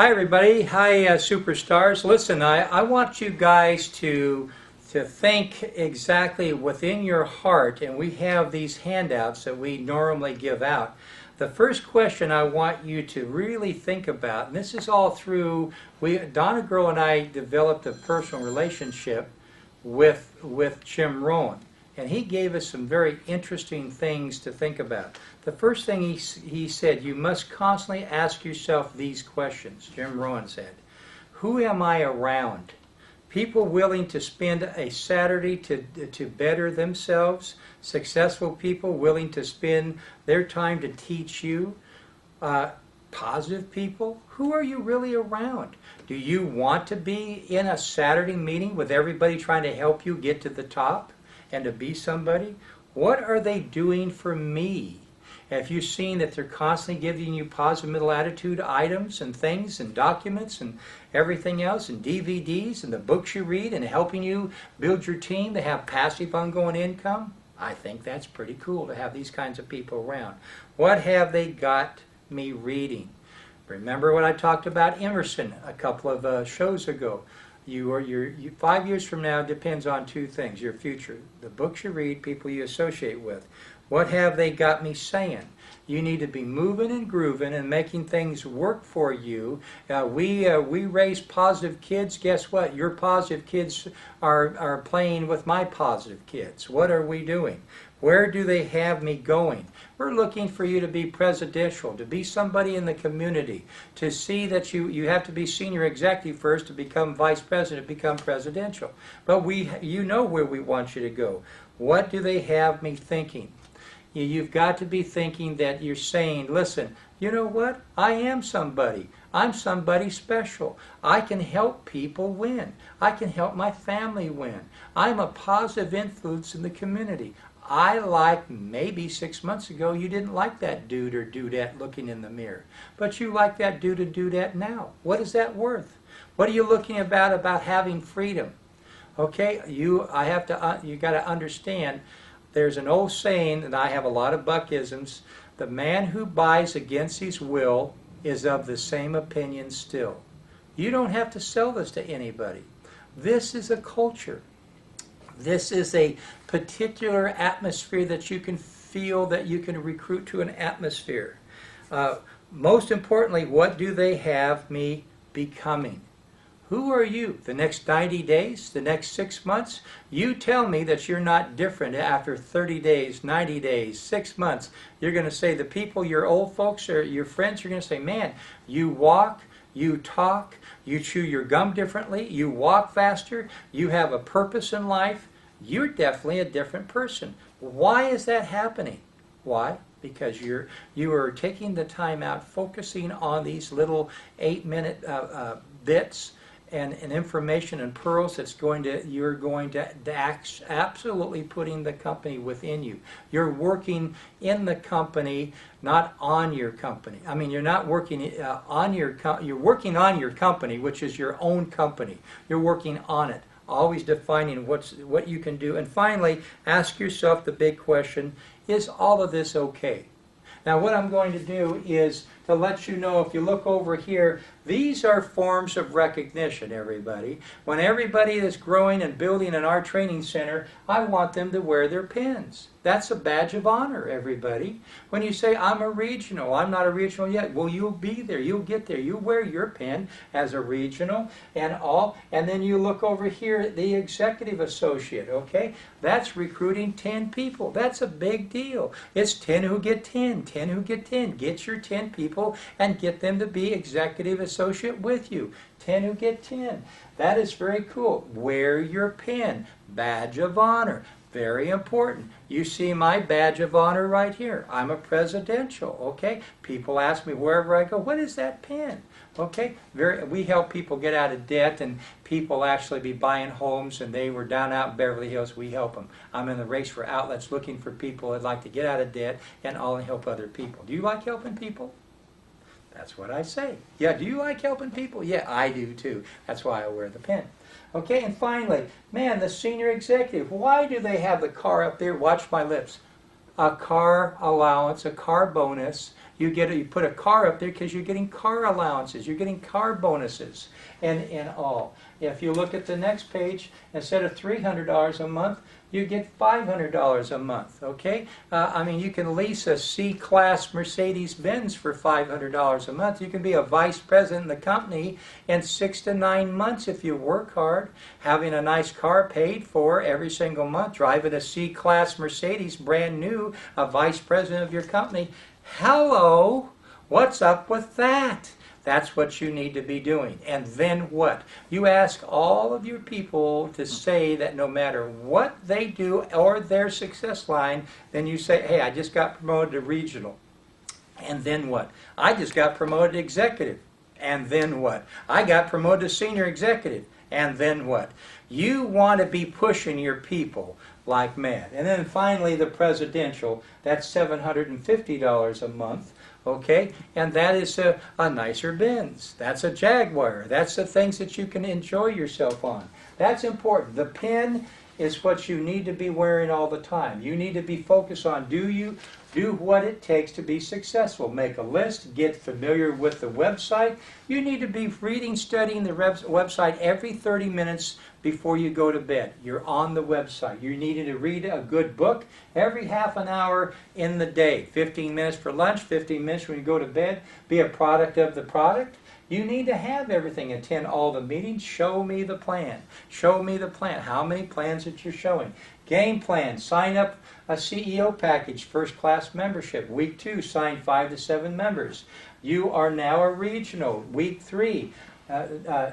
Hi everybody, hi superstars. Listen, I want you guys to think exactly within your heart, and we have these handouts that we normally give out. The first question I want you to really think about, and this is all through, Donna Girl and I developed a personal relationship with Jim Rohn, and he gave us some very interesting things to think about. The first thing he said, you must constantly ask yourself these questions. Jim Rohn said, who am I around? People willing to spend a Saturday to better themselves, successful people willing to spend their time to teach you, positive people. Who are you really around? Do you want to be in a Saturday meeting with everybody trying to help you get to the top and to be somebody? What are they doing for me? Have you seen that they're constantly giving you positive mental attitude items and things and documents and everything else and DVDs and the books you read and helping you build your team to have passive ongoing income? I think that's pretty cool to have these kinds of people around. What have they got me reading? Remember what I talked about Emerson a couple of shows ago. 5 years from now depends on two things: your future, the books you read, people you associate with. What have they got me saying? You need to be moving and grooving and making things work for you. We raise positive kids. Guess what? Your positive kids are playing with my positive kids. What are we doing? Where do they have me going? We're looking for you to be presidential, to be somebody in the community, to see that you have to be senior executive first to become vice president, become presidential. But you know where we want you to go. What do they have me thinking? You've got to be thinking that you're saying, listen, you know what? I am somebody. I'm somebody special. I can help people win. I can help my family win. I'm a positive influence in the community. I like, maybe 6 months ago you didn't like that dude or dudette looking in the mirror, but you like that dude or dudette now. What is that worth? What are you looking about having freedom? Okay, you got to understand. There's an old saying, and I have a lot of Buckisms: the man who buys against his will is of the same opinion still. You don't have to sell this to anybody. This is a culture. This is a particular atmosphere that you can feel, that you can recruit to an atmosphere. Most importantly, what do they have me becoming? Who are you? The next 90 days? The next 6 months? You tell me that you're not different after 30 days, 90 days, 6 months. You're going to say the people, your old folks or your friends, you're going to say, man, you walk, you talk, you chew your gum differently, you walk faster, you have a purpose in life. You're definitely a different person. Why is that happening? Why? Because you are taking the time out, focusing on these little 8-minute bits and information and pearls you're going to absolutely putting the company within you. You're working in the company, not on your company. I mean, you're not working you're working on your company, which is your own company. You're working on it, always defining what you can do. And finally, ask yourself the big question: is all of this okay? Now, what I'm going to do is to let you know, if you look over here, these are forms of recognition, everybody. When everybody is growing and building in our training center, I want them to wear their pins. That's a badge of honor, everybody. When you say, I'm a regional, I'm not a regional yet, well, you'll be there, you'll get there. You wear your pin as a regional and all, and then you look over here at the executive associate, okay? That's recruiting 10 people. That's a big deal. It's 10 who get 10, 10 who get 10. Get your 10 people and get them to be executive associate with you. 10 who get 10. That is very cool. Wear your pin. Badge of honor. Very important. You see my badge of honor right here. I'm a presidential, okay? People ask me wherever I go, what is that pin? Okay? We help people get out of debt, and people actually be buying homes, and they were down out in Beverly Hills. We help them. I'm in the race for outlets looking for people that like to get out of debt and all and help other people. Do you like helping people? That's what I say. Yeah, do you like helping people? Yeah, I do too. That's why I wear the pin. Okay, and finally, man, the senior executive, why do they have the car up there? Watch my lips. a car allowance, a car bonus. You put a car up there because you're getting car allowances, you're getting car bonuses, and all. If you look at the next page, instead of $300 a month, you get $500 a month, okay? I mean, you can lease a C-Class Mercedes-Benz for $500 a month. You can be a vice president in the company in 6 to 9 months if you work hard, having a nice car paid for every single month, driving a C-Class Mercedes, brand new, a vice president of your company. Hello, what's up with that? That's what you need to be doing. And then what? You ask all of your people to say that no matter what they do or their success line, then you say, hey, I just got promoted to regional. And then what? I just got promoted to executive. And then what? I got promoted to senior executive. And then what? You want to be pushing your people like mad. And then finally the presidential, that's $750 a month. Okay, and that is a nicer Benz. That's a Jaguar. That's the things that you can enjoy yourself on. That's important. The pen is what you need to be wearing all the time. You need to be focused on, do what it takes to be successful. Make a list, get familiar with the website. You need to be reading, studying the website every 30 minutes before you go to bed. You're on the website. You need to read a good book every half an hour in the day. 15 minutes for lunch, 15 minutes when you go to bed. Be a product of the product. You need to have everything. Attend all the meetings. Show me the plan. Show me the plan. How many plans that you're showing. Game plan. Sign up a CEO package, first class membership. Week 2, sign 5 to 7 members. You are now a regional. Week 3,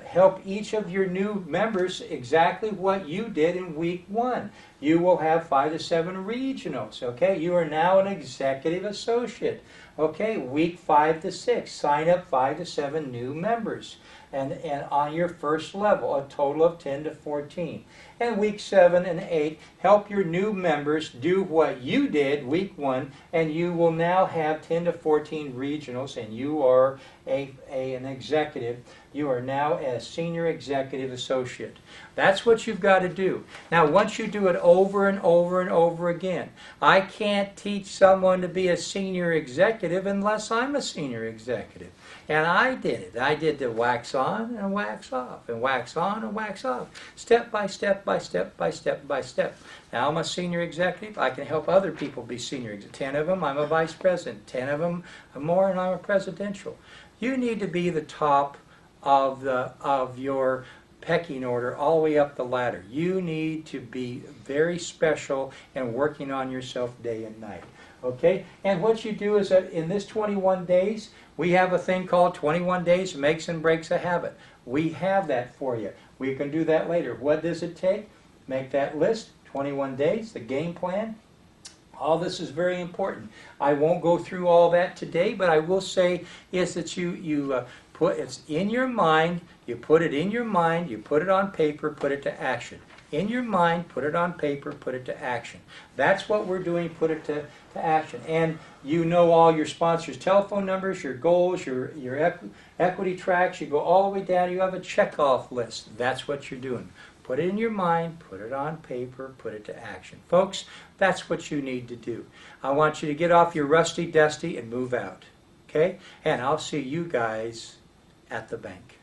help each of your new members exactly what you did in week 1. You will have 5 to 7 regionals. Okay, you are now an executive associate. Okay, week 5 to 6, sign up 5 to 7 new members. And on your first level, a total of 10 to 14. And week 7 and 8, help your new members do what you did week 1, and you will now have 10 to 14 regionals, and you are an executive. You are now a senior executive associate. That's what you've got to do. Now, once you do it over and over and over again, I can't teach someone to be a senior executive unless I'm a senior executive. And I did it. I did the wax on and wax off, and wax on and wax off, step by step by step by step by step. Now I'm a senior executive. I can help other people be senior executives. 10 of them, I'm a vice president. 10 of them more, and I'm a presidential. You need to be the top of your pecking order all the way up the ladder. You need to be very special and working on yourself day and night. Okay? And what you do is that in this 21 days, we have a thing called 21 days makes and breaks a habit. We have that for you. We can do that later. What does it take? Make that list, 21 days, the game plan. All this is very important. I won't go through all that today, but I will say is that you put it's in your mind, you put it in your mind, you put it on paper, put it to action. In your mind, put it on paper, put it to action. That's what we're doing, put it to action. And you know all your sponsors' telephone numbers, your goals, your equity tracks. You go all the way down, you have a checkoff list. That's what you're doing. Put it in your mind, put it on paper, put it to action. Folks, that's what you need to do. I want you to get off your rusty dusty and move out. Okay? And I'll see you guys at the bank.